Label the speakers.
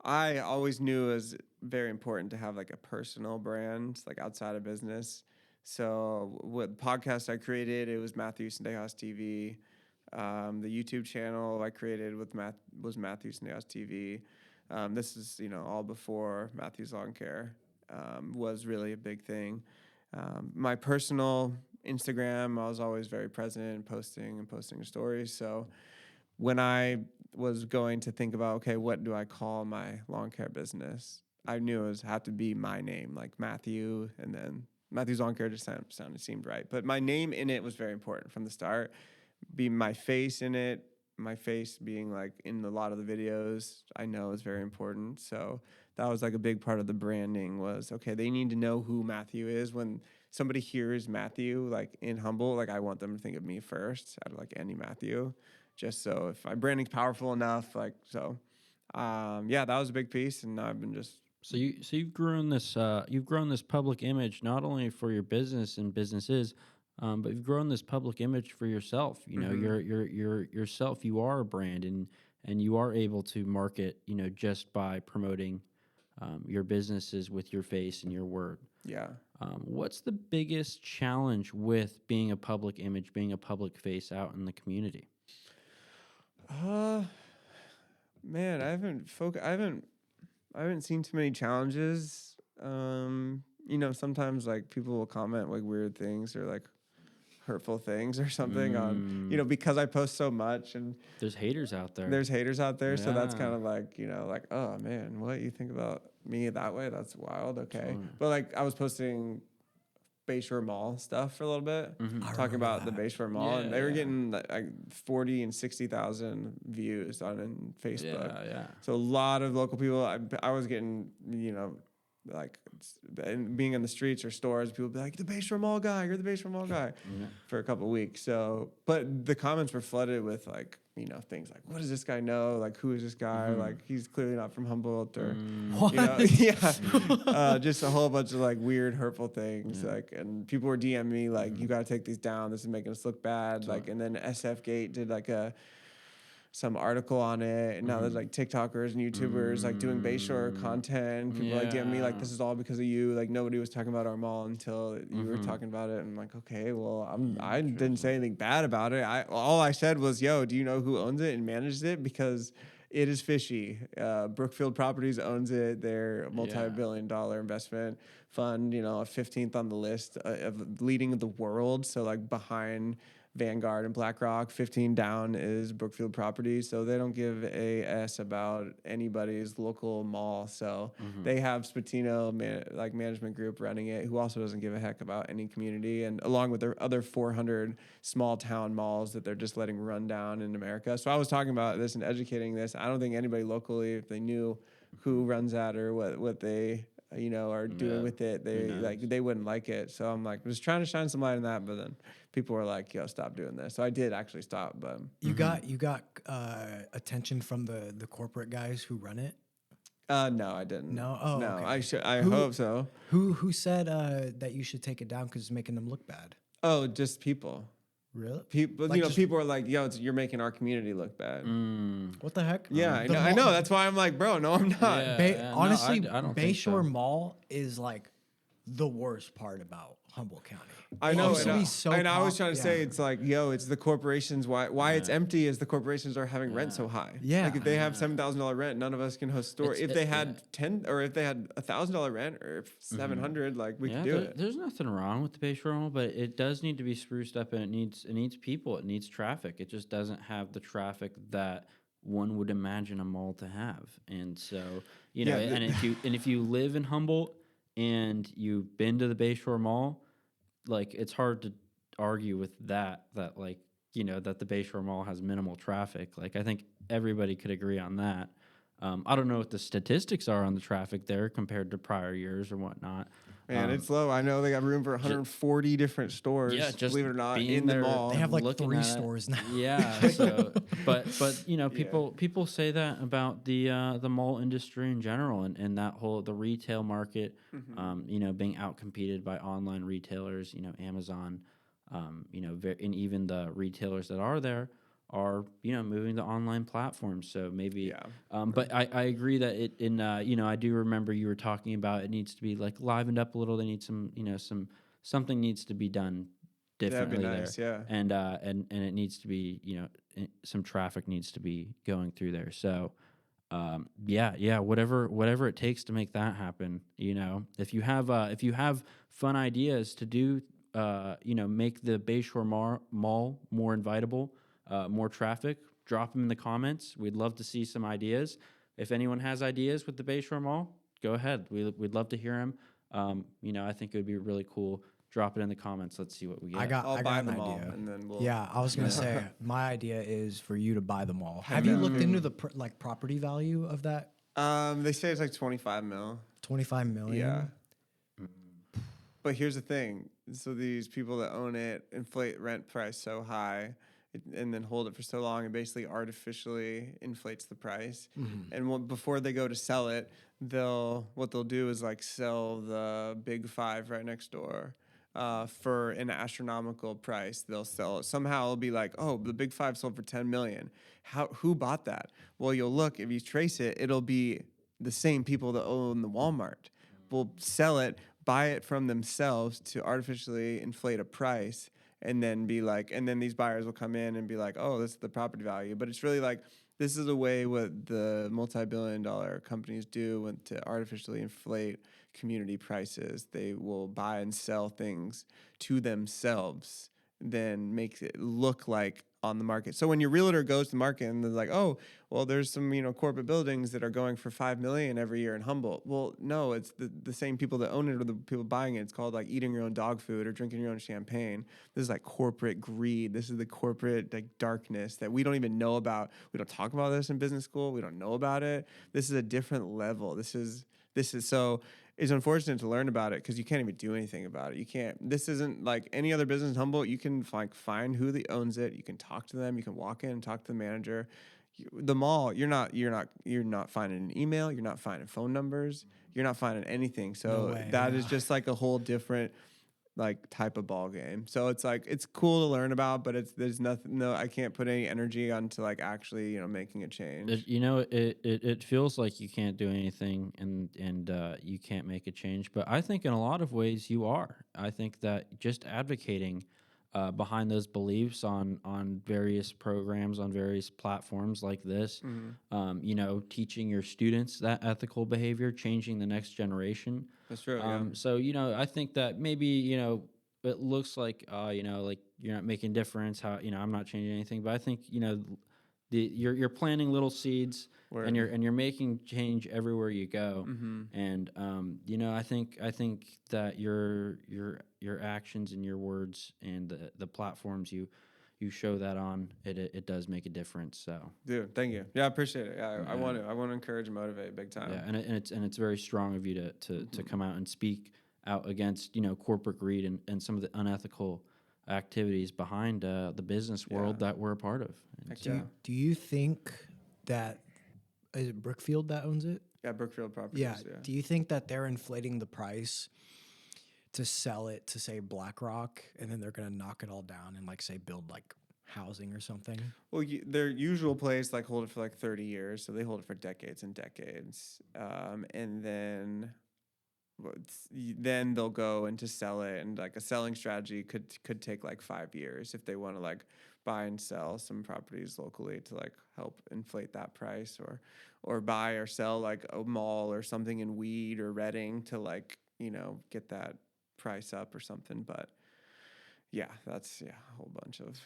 Speaker 1: I always knew it was very important to have like a personal brand, like outside of business. So what podcast I created, it was Matthew Cendejas TV. The YouTube channel I created was Matthew Cendejas TV. This is, all before Matthew's Lawn Care was really a big thing. My personal Instagram, I was always very present, posting stories. So when I was going to think about, okay, what do I call my lawn care business? I knew it was have to be my name, like Matthew, and then Matthew's Lawn Care just seemed right. But my name in it was very important from the start. Be my face in it, my face being like in a lot of the videos, I know is very important. So that was like a big part of the branding was, okay, they need to know who Matthew is. When somebody hears Matthew, like in Humboldt, like I want them to think of me first out of like any Matthew, just so if my branding's powerful enough, like, so, yeah, that was a big piece. And I've been just,
Speaker 2: You've grown this public image not only for your business and businesses, but you've grown this public image for yourself. You know, you're yourself. You are a brand, and you are able to market. Just by promoting your businesses with your face and your word.
Speaker 1: yeah.
Speaker 2: What's the biggest challenge with being a public image, being a public face out in the community?
Speaker 1: Man, I haven't seen too many challenges. Sometimes like people will comment like weird things or like hurtful things or something on, because I post so much and
Speaker 2: There's haters out there.
Speaker 1: So that's
Speaker 2: Yeah.
Speaker 1: kind of like, like, oh man, what you think about me that way? That's wild. Okay.
Speaker 2: Sure.
Speaker 1: But like I was posting Bayshore Mall stuff for a little bit, talking about the Bayshore Mall, and they were getting like 40 and 60,000 views on Facebook.
Speaker 2: Yeah.
Speaker 1: So a lot of local people. I was getting, like, and being in the streets or stores, people be like, "The Bayshore Mall guy, you're the Bayshore Mall guy," for a couple of weeks. So, but the comments were flooded with like, things like, "What does this guy know? Like, who is this guy? Like, he's clearly not from Humboldt," or, just a whole bunch of like weird, hurtful things. Like, and people were DMing me like, "You got to take these down. This is making us look bad." Like, and then SF Gate did like some article on it, and now there's like TikTokers and YouTubers like doing Bayshore content. People like DM me like, "This is all because of you." Like nobody was talking about our mall until you were talking about it. And I'm like, okay, well, I didn't say anything bad about it. All I said was, "Yo, do you know who owns it and manages it? Because it is fishy." Brookfield Properties owns it. They're a multi-billion-dollar investment fund. 15th on the list of leading the world. So like behind Vanguard and BlackRock, 15 down is Brookfield Properties. So they don't give a S about anybody's local mall. So they have Spinoso management group running it, who also doesn't give a heck about any community, and along with their other 400 small town malls that they're just letting run down in America. So I was talking about this and educating this. I don't think anybody locally, if they knew who runs that or what they are doing with it, they wouldn't like it. So I'm like, just trying to shine some light on that, but then people were like, "Yo, stop doing this." So I did actually stop. But
Speaker 3: you got attention from the corporate guys who run it?
Speaker 1: No, I didn't.
Speaker 3: No, oh,
Speaker 1: no.
Speaker 3: Okay.
Speaker 1: I hope so.
Speaker 3: Who said that you should take it down because it's making them look bad?
Speaker 1: Oh, just people.
Speaker 3: Really?
Speaker 1: People,
Speaker 3: Like
Speaker 1: people are like, "Yo, you're making our community look bad."
Speaker 3: What the heck?
Speaker 1: Yeah, I know. That's why I'm like, bro, no, I'm not.
Speaker 3: Honestly,
Speaker 2: I don't think
Speaker 3: Bayshore
Speaker 2: so.
Speaker 3: Mall is like the worst part about Humboldt County.
Speaker 1: I know,
Speaker 3: and
Speaker 1: I was trying to say, it's like, yo, it's the corporations. Why it's empty is the corporations are having rent so high.
Speaker 3: Yeah.
Speaker 1: Like if they have $7,000 rent, none of us can host a store. If they had $1,000 rent or $700, like we could do it.
Speaker 2: There's nothing wrong with the Bayshore Mall, but it does need to be spruced up, and it needs people. It needs traffic. It just doesn't have the traffic that one would imagine a mall to have. And so, and if you live in Humboldt and you've been to the Bayshore Mall, like it's hard to argue with that that the Bayshore Mall has minimal traffic. Like I think everybody could agree on that. I don't know what the statistics are on the traffic there compared to prior years or whatnot.
Speaker 1: Man, it's low. I know they got room for 140 different stores.
Speaker 2: Yeah, just
Speaker 1: believe it or not,
Speaker 2: being
Speaker 1: in the
Speaker 2: there,
Speaker 1: mall.
Speaker 3: They have like 3 stores now.
Speaker 2: Yeah, so but people say that about the mall industry in general, and that whole the retail market, being outcompeted by online retailers, Amazon, and even the retailers that are there are moving to online platforms. So maybe,
Speaker 1: Yeah.
Speaker 2: but I agree that I do remember you were talking about it needs to be like livened up a little. They need something needs to be done
Speaker 1: That'd be
Speaker 2: differently
Speaker 1: nice,
Speaker 2: there,
Speaker 1: yeah.
Speaker 2: and it needs to be some traffic needs to be going through there. So whatever it takes to make that happen. If you have fun ideas to do, make the Bayshore Mall more invitable, more traffic, drop them in the comments. We'd love to see some ideas. If anyone has ideas with the Bayshore Mall, go ahead. We'd love to hear them. I think it would be really cool. Drop it in the comments. Let's see what we get.
Speaker 1: I'll
Speaker 3: I
Speaker 1: buy
Speaker 3: got an
Speaker 1: them all,
Speaker 3: idea.
Speaker 1: and then we'll.
Speaker 3: Yeah, I was gonna say my idea is for you to buy them all.
Speaker 1: I
Speaker 3: Have you
Speaker 1: know.
Speaker 3: looked into the property value of that?
Speaker 1: They say it's like 25 mil.
Speaker 3: 25 million.
Speaker 1: Yeah. But here's the thing. So these people that own it inflate rent price so high and then hold it for so long and basically artificially inflates the price. And before they go to sell it, what they'll do is like sell the big five right next door. For an astronomical price, they'll sell it. Somehow it'll be like, oh, the big five sold for 10 million. Who bought that? Well, you'll look, if you trace it, it'll be the same people that own the Walmart will sell it, buy it from themselves to artificially inflate a price, and then these buyers will come in and be like, oh, this is the property value. But it's really like, this is a way what the multi-billion-dollar companies do to artificially inflate community prices. They will buy and sell things to themselves, then makes it look like on the market. So when your realtor goes to the market and they're like, oh, well, there's some corporate buildings that are going for $5 million every year in Humboldt. Well, no, it's the same people that own it or the people buying it. It's called like eating your own dog food or drinking your own champagne. This is like corporate greed. This is the corporate like darkness that we don't even know about. We don't talk about this in business school. We don't know about it. This is a different level. This is so. It's unfortunate to learn about it because you can't even do anything about it. You can't. This isn't like any other business in Humboldt. You can find who owns it. You can talk to them. You can walk in and talk to the manager. The mall, you're not finding an email. You're not finding phone numbers. You're not finding anything. So that is just like a whole different like type of ball game. So it's like it's cool to learn about, but there's nothing. No, I can't put any energy onto like actually making a change.
Speaker 2: It feels like you can't do anything and you can't make a change. But I think in a lot of ways you are. I think that just advocating behind those beliefs on various programs, on various platforms like this, teaching your students that ethical behavior, changing the next generation.
Speaker 1: That's true.
Speaker 2: So I think that maybe it looks like like you're not making a difference. How I'm not changing anything, but I think you're planting little seeds and you're making change everywhere you go. And I think that your actions and your words and the platforms you show that on it does make a difference. So
Speaker 1: dude, thank you. Yeah, I appreciate it. Yeah, I want to encourage and motivate big time.
Speaker 2: Yeah, and it's very strong of you to come out and speak out against corporate greed and some of the unethical activities behind the business world that we're a part of.
Speaker 3: Do you think that is it Brookfield that owns it?
Speaker 1: Yeah, Brookfield Properties.
Speaker 3: Yeah. Do you think that they're inflating the price to sell it to say BlackRock, and then they're gonna knock it all down and like say build like housing or something?
Speaker 1: Well, their usual place like hold it for like 30 years, so they hold it for decades and decades, and then they'll go and to sell it, and like a selling strategy could take like 5 years if they want to like buy and sell some properties locally to like help inflate that price, or buy or sell like a mall or something in Weed or Reading to like get that price up or something. But yeah, that's a whole bunch of